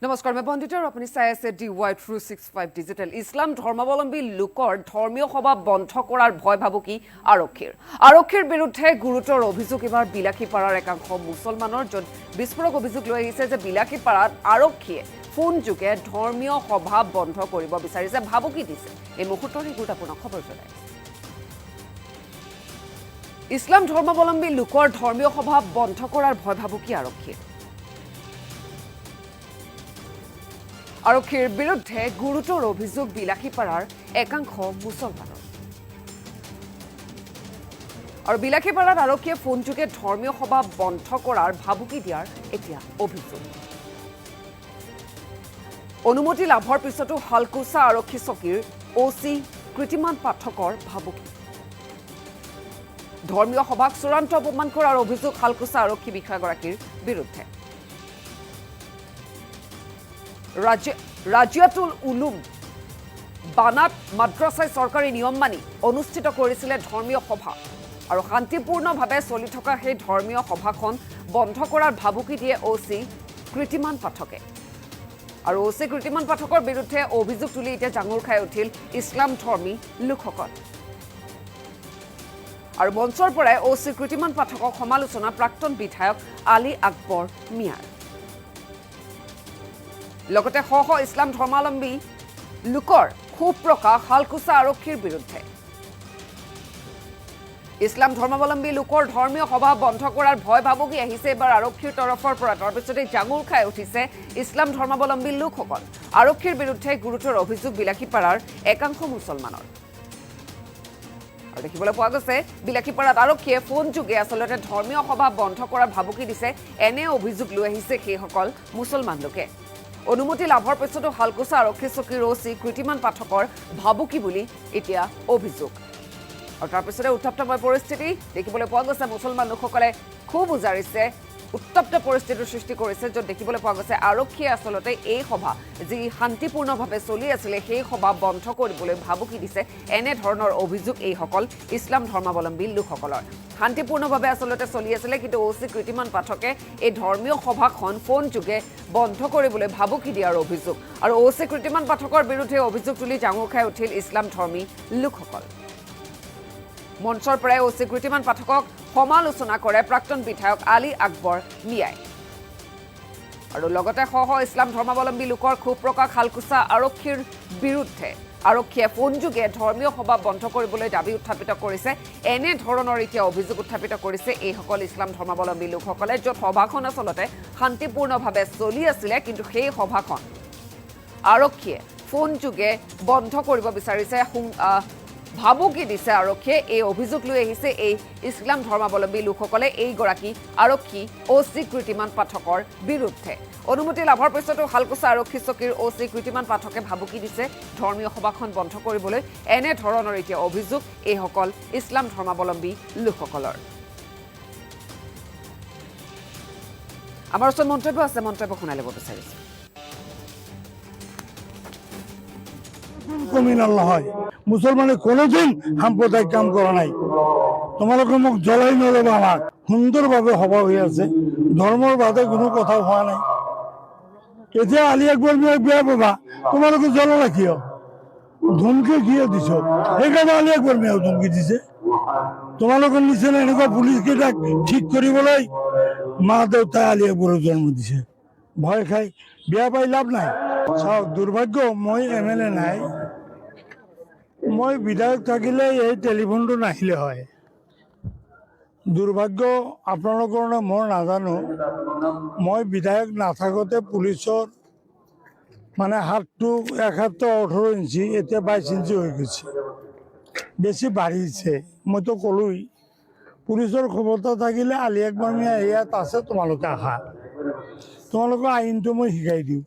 নমস্কাৰ মই বন্দিতা আৰু আপুনি চাই আছে DY365 ডিজিটেল। ইছলাম ধৰ্মাৱলম্বী লোকৰ ধৰ্মীয় সভা বন্ধ কৰাৰ ভয় ভাবুকি আৰক্ষীৰ বিৰুদ্ধে গুৰুতৰ অভিযোগ এবাৰ বিলাসীপাৰাৰ একাংশ মুছলমানৰ য'ত বিস্ফোৰক অভিযোগ লৈ আহিছে যে বিলাসীপাৰাত আৰক্ষীয়ে ফোনযোগে ধৰ্মীয় সভা বন্ধ কৰিব বিচাৰিছে, ভাবুকি দিছে। এই মুহূৰ্তৰ এই গুৰুত্বপূৰ্ণ খবৰ জনাই ইছলাম ধৰ্মাৱলম্বী লোকৰ ধৰ্মীয় সভা বন্ধ কৰাৰ ভয় ভাবুকি আৰক্ষীৰ বিৰুদ্ধে গুৰুতৰ অভিযোগ বিলাসীপাৰাৰ একাংশ মুছলমানৰ। আৰু বিলাসীপাৰাত আৰক্ষীয়ে ফোনযোগে ধৰ্মীয় সভা বন্ধ কৰাৰ ভাবুকি দিয়াৰ এতিয়া অভিযোগ। অনুমতি লাভৰ পিছতো হালকুচা আৰক্ষী চকীৰ OC কৃতিমান পাঠকৰ ভাবুকি। ধৰ্মীয় সভাক চূড়ান্ত অপমান কৰাৰ অভিযোগ হালকুচা আৰক্ষী বিষয়াগৰাকীৰ বিৰুদ্ধে। ৰাজিয়াতুল উলুম বানাত মাদ্ৰাছাই চৰকাৰী নিয়ম মানি অনুষ্ঠিত কৰিছিলে ধৰ্মীয় সভা আৰু শান্তিপূৰ্ণভাৱে চলি থকা সেই ধৰ্মীয় সভাখন বন্ধ কৰাৰ ভাবুকি দিয়ে OC কৃতিমান পাঠকে। আৰু OC কৃতিমান পাঠকৰ বিৰুদ্ধে অভিযোগ তুলি এতিয়া জাঙুৰ খাই উঠিল ইছলাম ধৰ্মী লোকসকল। আৰু মঞ্চৰ পৰাই OC কৃতিমান পাঠকক সমালোচনা প্ৰাক্তন বিধায়ক আলী আকবৰ মিয়াৰ। লগতে শ ইছলাম ধৰ্মাৱলম্বী লোকৰ ক্ষোভ প্ৰকাশ হালকুচা আৰক্ষীৰ বিৰুদ্ধে। ইছলাম ধৰ্মাৱলম্বী লোকৰ ধৰ্মীয় সভা বন্ধ কৰাৰ ভয় ভাবুকি আহিছে এবাৰ আৰক্ষীৰ তৰফৰ পৰা। তাৰপিছতে জাঙুৰ খাই উঠিছে ইছলাম ধৰ্মাৱলম্বী লোকসকল। আৰক্ষীৰ বিৰুদ্ধে গুৰুতৰ অভিযোগ বিলাসীপাৰাৰ একাংশ মুছলমানৰ। আৰু দেখিবলৈ পোৱা গৈছে বিলাসীপাৰাত আৰক্ষীয়ে ফোনযোগে আচলতে ধৰ্মীয় সভা বন্ধ কৰাৰ ভাবুকি দিছে, এনে অভিযোগ লৈ আহিছে সেইসকল মুছলমান লোকে। অনুমতি লাভৰ পিছতো হালকুচা আৰক্ষী চকীৰ OC কৃতিমান পাঠকৰ ভাবুকি বুলি এতিয়া অভিযোগ। আৰু তাৰপিছতে উত্তপ্তময় পৰিস্থিতি দেখিবলৈ পোৱা গৈছে। মুছলমান লোকসকলে খুব উজাৰিছে, উত্তপ্ত পৰিস্থিতিৰ সৃষ্টি কৰিছে, য'ত দেখিবলৈ পোৱা গৈছে আৰক্ষীয়ে আচলতে এই সভা যি শান্তিপূৰ্ণভাৱে চলি আছিলে সেই সভা বন্ধ কৰিবলৈ ভাবুকি দিছে। এনেধৰণৰ অভিযোগ এইসকল ইছলাম ধৰ্মাৱলম্বী লোকসকলৰ। শান্তিপূৰ্ণভাৱে আচলতে চলি আছিলে, কিন্তু OC কৃতিমান পাঠকে এই ধৰ্মীয় সভাখন ফোনযোগে বন্ধ কৰিবলৈ ভাবুকি দিয়াৰ অভিযোগ। আৰু OC কৃতিমান পাঠকৰ বিৰুদ্ধে অভিযোগ তুলি জাঙুৰ খাই উঠিল ইছলাম ধৰ্মী লোকসকল। মঞ্চৰ পৰাই OC কৃতিমান পাঠকক সমালোচনা কৰে প্ৰাক্তন বিধায়ক আলী আকবৰ মিয়াই। আৰু লগতে শ ইছলাম ধৰ্মাৱলম্বী লোকৰ ক্ষোভ প্ৰকাশ হালকুচা আৰক্ষীৰ বিৰুদ্ধে। আৰক্ষীয়ে ফোনযোগে ধৰ্মীয় সভা বন্ধ কৰিবলৈ দাবী উত্থাপিত কৰিছে। এনেধৰণৰ এতিয়া অভিযোগ উত্থাপিত কৰিছে এইসকল ইছলাম ধৰ্মাৱলম্বী লোকসকলে, য'ত সভাখন আচলতে শান্তিপূৰ্ণভাৱে চলি আছিলে, কিন্তু সেই সভাখন আৰক্ষীয়ে ফোনযোগে বন্ধ কৰিব বিচাৰিছে, ভাবুকি দিছে আৰক্ষীয়ে। এই অভিযোগ লৈ আহিছে এই ইছলাম ধৰ্মাৱলম্বী লোকসকলে এইগৰাকী আৰক্ষী OC কৃতিমান পাঠকৰ বিৰুদ্ধে। অনুমতি লাভৰ পিছতো হালকুচা আৰক্ষী চকীৰ OC কৃতিমান পাঠকে ভাবুকি দিছে ধৰ্মীয় সভাখন বন্ধ কৰিবলৈ। এনেধৰণৰ এতিয়া অভিযোগ এইসকল ইছলাম ধৰ্মাৱলম্বী লোকসকলৰ। আমাৰ ওচৰত মন্তব্য আছে, মন্তব্য শুনাই ল'ব বিচাৰিছোঁ। কমিনাল নহয়, মুসলমানে কোনোদিন সাম্প্রদায়িক কাম করা নাই। তোমালোকে মোক জ্বলাই নলবা, আমাক সুন্দরভাবে সভা হয়ে আছে, ধর্মের বাদে কোনো কথা হওয়া নাই। এতিয়া আলী আকবর মিয়াক বেয়া পাবা, তোমালোকে জ্বলালা কিয়? ধমকি কিয় দিছ? সেইকাৰণে আলী আকবৰ মিয়াও ধমকি দিছে। তোমালোকৰ নিচিনা এনেকুৱা পুলিচ কেইটাক ঠিক কৰিবলৈ মা দেউতাই আলী আকবৰক জন্ম দিছে। ভয় খাই বেয়া পাই লাভ নাই। চাওক, দুৰ্ভাগ্য মই MLA নাই, মই বিধায়ক থাকিলে এই টেলিফোনটো নাহিলে হয়। দুৰ্ভাগ্য আপোনালোকৰ মই নাজানো, মই বিধায়ক নাথাকোঁতে পুলিচৰ মানে হাতটো 18 ইঞ্চি, এতিয়া 22 ইঞ্চি হৈ গৈছে, বেছি বাঢ়িছে। মইতো ক'লোই, পুলিচৰ ক্ষমতা থাকিলে আলী আকবৰ মিয়া ইয়াত আছে, তোমালোকে আহা, তোমালোকৰ আইনটো মই শিকাই দিওঁ।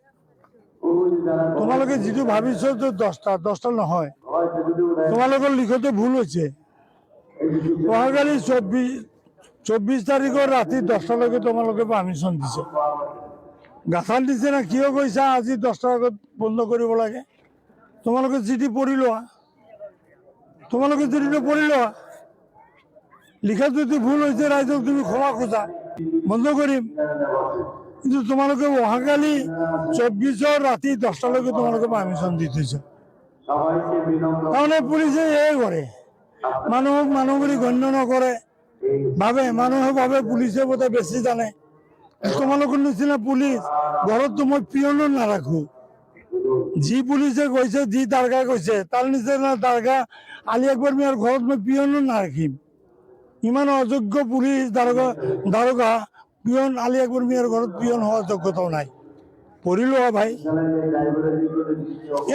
তোমালোকে যিটো ভাবিছ যে 10টা নহয়, তোমালোকৰ লিখোতে ভুল হৈছে। অহাকালি 24 তাৰিখৰ ৰাতি 10টালৈকে তোমালোকে পাৰ্মিশ্যন দিছে, গাঁথান দিছে না কিয় কৈছা আজি 10টাৰ আগত বন্ধ কৰিব লাগে? তোমালোকে চিঠি পঢ়ি লোৱা, তোমালোকে চিঠিটো পঢ়ি লোৱা। লিখাত যদি ভুল হৈছে ৰাইজক তুমি ক্ষমা খোজা, বন্ধ কৰিম। কিন্তু তোমালোকে অহাকালি 24 ৰাতি 10টালৈকে তোমালোকে পাৰমিশন দিতেছ। তাৰমানে পুলিচে এই কৰে, মানুহক মানুহ বুলি গণ্য নকৰে, মানুহে ভাবে পুলিচে বোধে বেছি জানে। তোমালোকৰ নিচিনা পুলিচ ঘৰততো মই পিয়নো নাৰাখো। যি পুলিচে কৈছে, যি দাৰগাই কৈছে, তাৰ নিচিনা দাৰগা আলী আকবৰ মিয়াৰ ঘৰত মই পিয়নো নাৰাখিম। ইমান অযোগ্য পুলিচ দাৰোগা পিয়ন আলী আকবৰ মিয়াৰ ঘৰত পিয়ন হোৱাৰ যোগ্যতাও নাই। পঢ়িলো ভাই,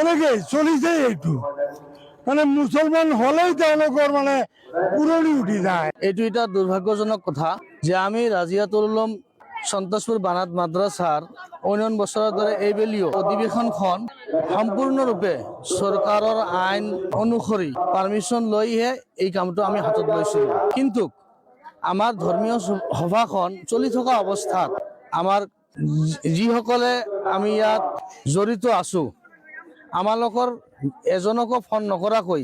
এনেকে চলিছে এইটো। মানে মুছলমান হলেই তেওঁলোকৰ মানে পুৰণি উঠি যায়। এইটো এটা দুৰ্ভাগ্যজনক কথা যে আমি ৰাজিয়াতুল উলুম সন্তোষপুৰ বানাত মাদ্ৰাছাৰ অন্যান্য বছৰৰ দৰে এইবেলিও অধিৱেশনখন সম্পূৰ্ণৰূপে চৰকাৰৰ আইন অনুসৰি পাৰমিশ্যন লৈহে এই কামটো আমি হাতত লৈছিলোঁ। কিন্তু আমাৰ ধৰ্মীয় সভাখন চলি থকা অৱস্থাত আমাৰ যিসকলে আমি ইয়াত জড়িত আছোঁ, আমালোকৰ এজনকো ফোন নকৰাকৈ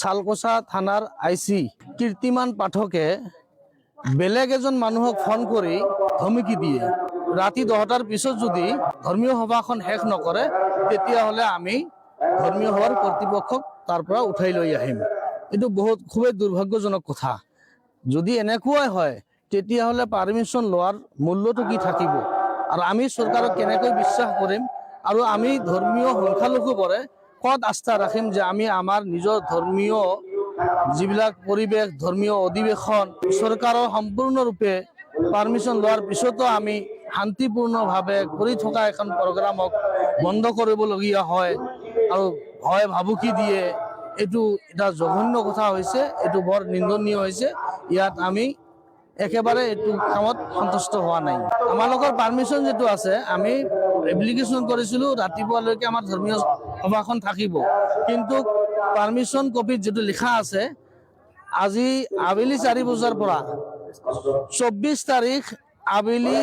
চালকোছা থানাৰ IC কীৰ্তিমান পাঠকে বেলেগ এজন মানুহক ফোন কৰি ধমকি দিয়ে, ৰাতি 10টাৰ পিছত যদি ধৰ্মীয় সভাখন শেষ নকৰে তেতিয়াহ'লে আমি ধৰ্মীয় সভাৰ কৰ্তৃপক্ষক তাৰ পৰা উঠাই লৈ আহিম। এইটো খুবেই দুৰ্ভাগ্যজনক কথা। যদি এনেকুৱাই হয় তেতিয়াহ'লে পাৰমিশ্যন লোৱাৰ মূল্যটো কি থাকিব, আৰু আমি চৰকাৰক কেনেকৈ বিশ্বাস কৰিম, আৰু আমি ধৰ্মীয় সংখ্যালঘুবোৰে ক'ত আস্থা ৰাখিম যে আমি আমাৰ নিজৰ ধৰ্মীয় যিবিলাক পৰিৱেশ, ধৰ্মীয় অধিৱেশন চৰকাৰৰ সম্পূৰ্ণৰূপে পাৰমিশ্যন লোৱাৰ পিছতো আমি শান্তিপূৰ্ণভাৱে কৰি থকা এখন প্ৰগ্ৰামক বন্ধ কৰিবলগীয়া হয় আৰু ভয় ভাবুকি দিয়ে। এইটো এটা জঘন্য কথা হৈছে, এইটো বৰ নিন্দনীয় হৈছে। ইয়াত আমি একেবাৰে এইটো কামত সন্তুষ্ট হোৱা নাই। আমালোকৰ পাৰমিশ্যন যিটো আছে, আমি এপ্লিকেশ্যন কৰিছিলোঁ ৰাতিপুৱালৈকে আমাৰ ধৰ্মীয় সভাখন থাকিব, কিন্তু পাৰমিশ্যন কপিত যিটো লিখা আছে আজি আবেলি 4 বজাৰ পৰা 24 তাৰিখ আবেলি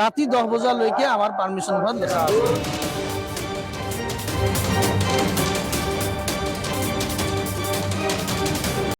ৰাতি 10 বজালৈকে আমাৰ পাৰমিশ্যনখন লিখা আছে।